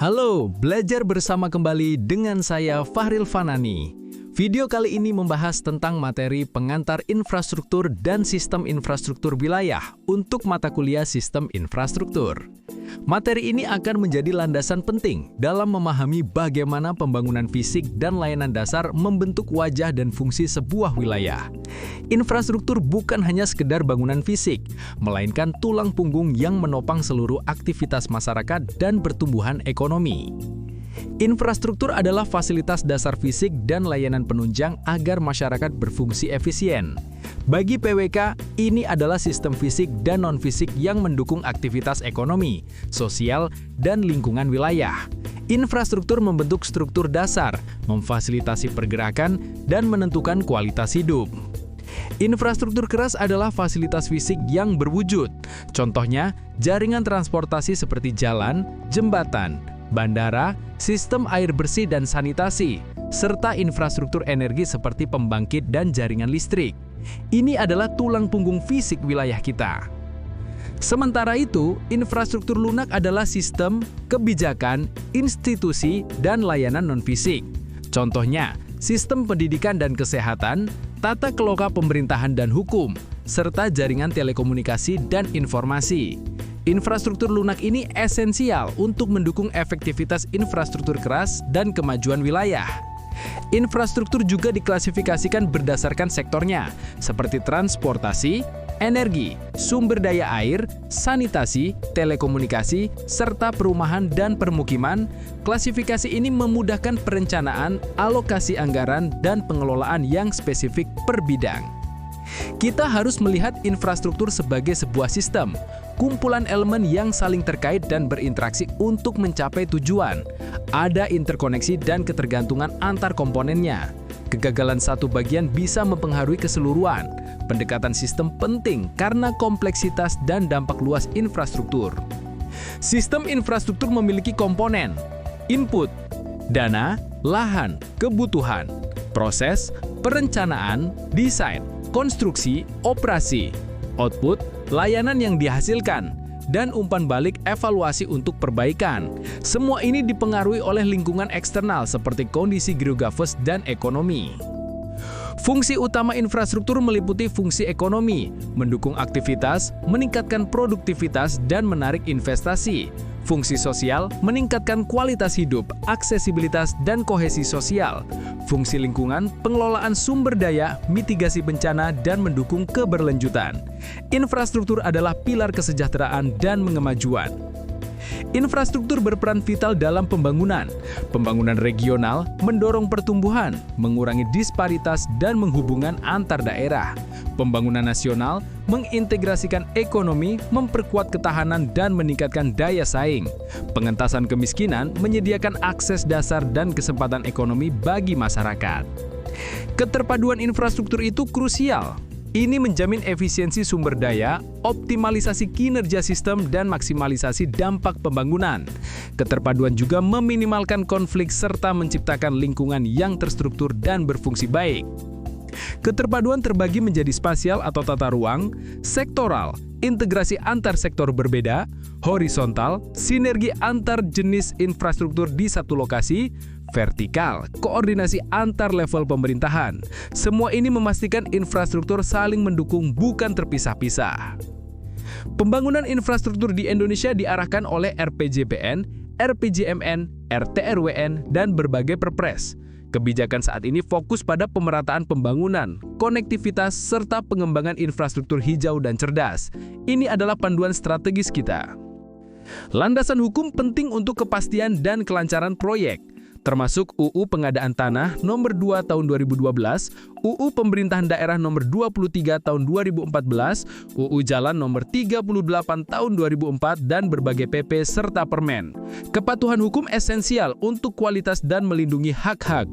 Halo, belajar bersama kembali dengan saya Fahril Fanani. Video kali ini membahas tentang materi pengantar infrastruktur dan sistem infrastruktur wilayah untuk mata kuliah sistem infrastruktur. Materi ini akan menjadi landasan penting dalam memahami bagaimana pembangunan fisik dan layanan dasar membentuk wajah dan fungsi sebuah wilayah. Infrastruktur bukan hanya sekedar bangunan fisik, melainkan tulang punggung yang menopang seluruh aktivitas masyarakat dan pertumbuhan ekonomi. Infrastruktur adalah fasilitas dasar fisik dan layanan penunjang agar masyarakat berfungsi efisien. Bagi PWK, ini adalah sistem fisik dan non-fisik yang mendukung aktivitas ekonomi, sosial, dan lingkungan wilayah. Infrastruktur membentuk struktur dasar, memfasilitasi pergerakan, dan menentukan kualitas hidup. Infrastruktur keras adalah fasilitas fisik yang berwujud. Contohnya, jaringan transportasi seperti jalan, jembatan, bandara, sistem air bersih dan sanitasi, serta infrastruktur energi seperti pembangkit dan jaringan listrik. Ini adalah tulang punggung fisik wilayah kita. Sementara itu, infrastruktur lunak adalah sistem, kebijakan, institusi, dan layanan non-fisik. Contohnya, sistem pendidikan dan kesehatan, tata kelola pemerintahan dan hukum, serta jaringan telekomunikasi dan informasi. Infrastruktur lunak ini esensial untuk mendukung efektivitas infrastruktur keras dan kemajuan wilayah. Infrastruktur juga diklasifikasikan berdasarkan sektornya, seperti transportasi, energi, sumber daya air, sanitasi, telekomunikasi, serta perumahan dan permukiman. Klasifikasi ini memudahkan perencanaan, alokasi anggaran, dan pengelolaan yang spesifik per bidang. Kita harus melihat infrastruktur sebagai sebuah sistem, kumpulan elemen yang saling terkait dan berinteraksi untuk mencapai tujuan. Ada interkoneksi dan ketergantungan antar komponennya. Kegagalan satu bagian bisa mempengaruhi keseluruhan. Pendekatan sistem penting karena kompleksitas dan dampak luas infrastruktur. Sistem infrastruktur memiliki komponen: input, dana, lahan, kebutuhan, proses, perencanaan, desain, konstruksi, operasi, output, layanan yang dihasilkan, dan umpan balik evaluasi untuk perbaikan. Semua ini dipengaruhi oleh lingkungan eksternal seperti kondisi geografis dan ekonomi. Fungsi utama infrastruktur meliputi fungsi ekonomi, mendukung aktivitas, meningkatkan produktivitas, dan menarik investasi. Fungsi sosial, meningkatkan kualitas hidup, aksesibilitas, dan kohesi sosial. Fungsi lingkungan, pengelolaan sumber daya, mitigasi bencana, dan mendukung keberlanjutan. Infrastruktur adalah pilar kesejahteraan dan kemajuan. Infrastruktur berperan vital dalam pembangunan. Pembangunan regional mendorong pertumbuhan, mengurangi disparitas, dan menghubungkan antar daerah. Pembangunan nasional mengintegrasikan ekonomi, memperkuat ketahanan, dan meningkatkan daya saing. Pengentasan kemiskinan menyediakan akses dasar dan kesempatan ekonomi bagi masyarakat. Keterpaduan infrastruktur itu krusial. Ini menjamin efisiensi sumber daya, optimalisasi kinerja sistem, dan maksimalisasi dampak pembangunan. Keterpaduan juga meminimalkan konflik serta menciptakan lingkungan yang terstruktur dan berfungsi baik. Keterpaduan terbagi menjadi spasial atau tata ruang, sektoral, integrasi antar sektor berbeda, horizontal, sinergi antar jenis infrastruktur di satu lokasi, vertikal, koordinasi antar level pemerintahan. Semua ini memastikan infrastruktur saling mendukung, bukan terpisah-pisah. Pembangunan infrastruktur di Indonesia diarahkan oleh RPJPN, RPJMN, RTRWN, dan berbagai perpres. Kebijakan saat ini fokus pada pemerataan pembangunan, konektivitas, serta pengembangan infrastruktur hijau dan cerdas. Ini adalah panduan strategis kita. Landasan hukum penting untuk kepastian dan kelancaran proyek, termasuk UU Pengadaan Tanah Nomor 2 Tahun 2012, UU Pemerintahan Daerah Nomor 23 Tahun 2014, UU Jalan Nomor 38 Tahun 2004, dan berbagai PP serta permen. Kepatuhan hukum esensial untuk kualitas dan melindungi hak-hak.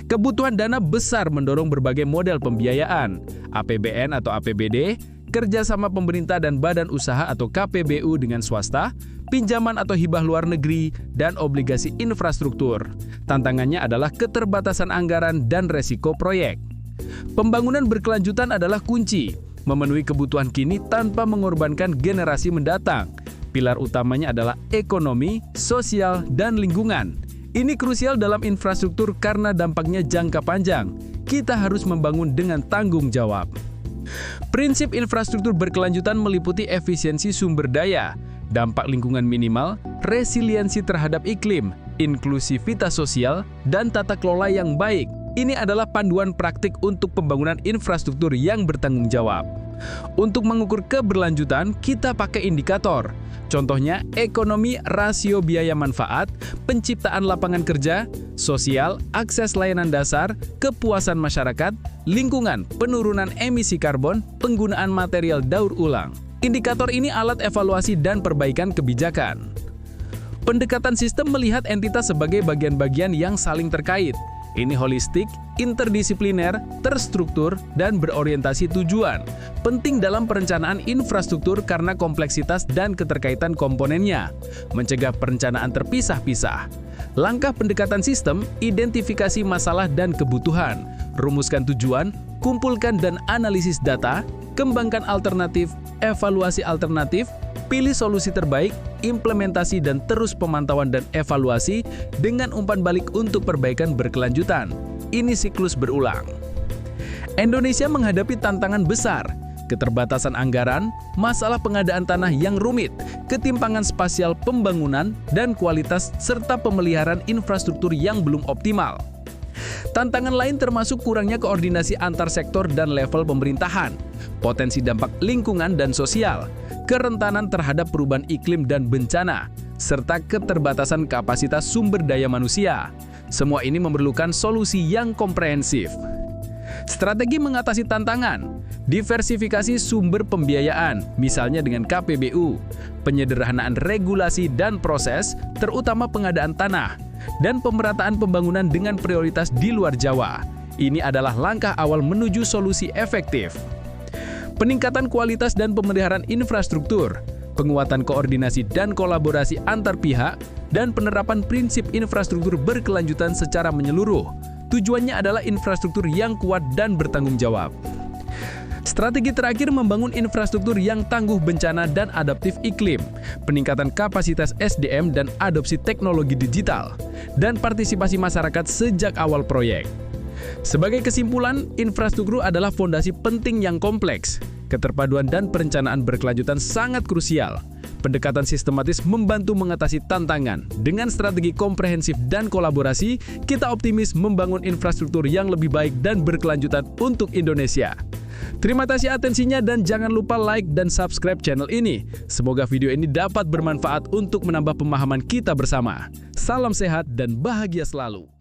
Kebutuhan dana besar mendorong berbagai model pembiayaan, APBN atau APBD, kerjasama pemerintah dan badan usaha atau KPBU dengan swasta, pinjaman atau hibah luar negeri, dan obligasi infrastruktur. Tantangannya adalah keterbatasan anggaran dan resiko proyek. Pembangunan berkelanjutan adalah kunci, memenuhi kebutuhan kini tanpa mengorbankan generasi mendatang. Pilar utamanya adalah ekonomi, sosial, dan lingkungan. Ini krusial dalam infrastruktur karena dampaknya jangka panjang. Kita harus membangun dengan tanggung jawab. Prinsip infrastruktur berkelanjutan meliputi efisiensi sumber daya, dampak lingkungan minimal, resiliensi terhadap iklim, inklusivitas sosial, dan tata kelola yang baik. Ini adalah panduan praktik untuk pembangunan infrastruktur yang bertanggung jawab. Untuk mengukur keberlanjutan, kita pakai indikator. Contohnya, ekonomi, rasio biaya manfaat, penciptaan lapangan kerja, sosial, akses layanan dasar, kepuasan masyarakat, lingkungan, penurunan emisi karbon, penggunaan material daur ulang. Indikator ini alat evaluasi dan perbaikan kebijakan. Pendekatan sistem melihat entitas sebagai bagian-bagian yang saling terkait. Ini holistik, interdisipliner, terstruktur, dan berorientasi tujuan. Penting dalam perencanaan infrastruktur karena kompleksitas dan keterkaitan komponennya. Mencegah perencanaan terpisah-pisah. Langkah pendekatan sistem, identifikasi masalah dan kebutuhan. Rumuskan tujuan, kumpulkan dan analisis data, kembangkan alternatif, evaluasi alternatif, pilih solusi terbaik, implementasi dan terus pemantauan dan evaluasi dengan umpan balik untuk perbaikan berkelanjutan. Ini siklus berulang. Indonesia menghadapi tantangan besar, keterbatasan anggaran, masalah pengadaan tanah yang rumit, ketimpangan spasial pembangunan, dan kualitas serta pemeliharaan infrastruktur yang belum optimal. Tantangan lain termasuk kurangnya koordinasi antar sektor dan level pemerintahan, potensi dampak lingkungan dan sosial, kerentanan terhadap perubahan iklim dan bencana, serta keterbatasan kapasitas sumber daya manusia. Semua ini memerlukan solusi yang komprehensif. Strategi mengatasi tantangan, diversifikasi sumber pembiayaan, misalnya dengan KPBU, penyederhanaan regulasi dan proses, terutama pengadaan tanah, dan pemerataan pembangunan dengan prioritas di luar Jawa. Ini adalah langkah awal menuju solusi efektif. Peningkatan kualitas dan pemeliharaan infrastruktur, penguatan koordinasi dan kolaborasi antar pihak, dan penerapan prinsip infrastruktur berkelanjutan secara menyeluruh. Tujuannya adalah infrastruktur yang kuat dan bertanggung jawab. Strategi terakhir membangun infrastruktur yang tangguh bencana dan adaptif iklim, peningkatan kapasitas SDM dan adopsi teknologi digital, dan partisipasi masyarakat sejak awal proyek. Sebagai kesimpulan, infrastruktur adalah fondasi penting yang kompleks. Keterpaduan dan perencanaan berkelanjutan sangat krusial. Pendekatan sistematis membantu mengatasi tantangan. Dengan strategi komprehensif dan kolaborasi, kita optimis membangun infrastruktur yang lebih baik dan berkelanjutan untuk Indonesia. Terima kasih atensinya dan jangan lupa like dan subscribe channel ini. Semoga video ini dapat bermanfaat untuk menambah pemahaman kita bersama. Salam sehat dan bahagia selalu.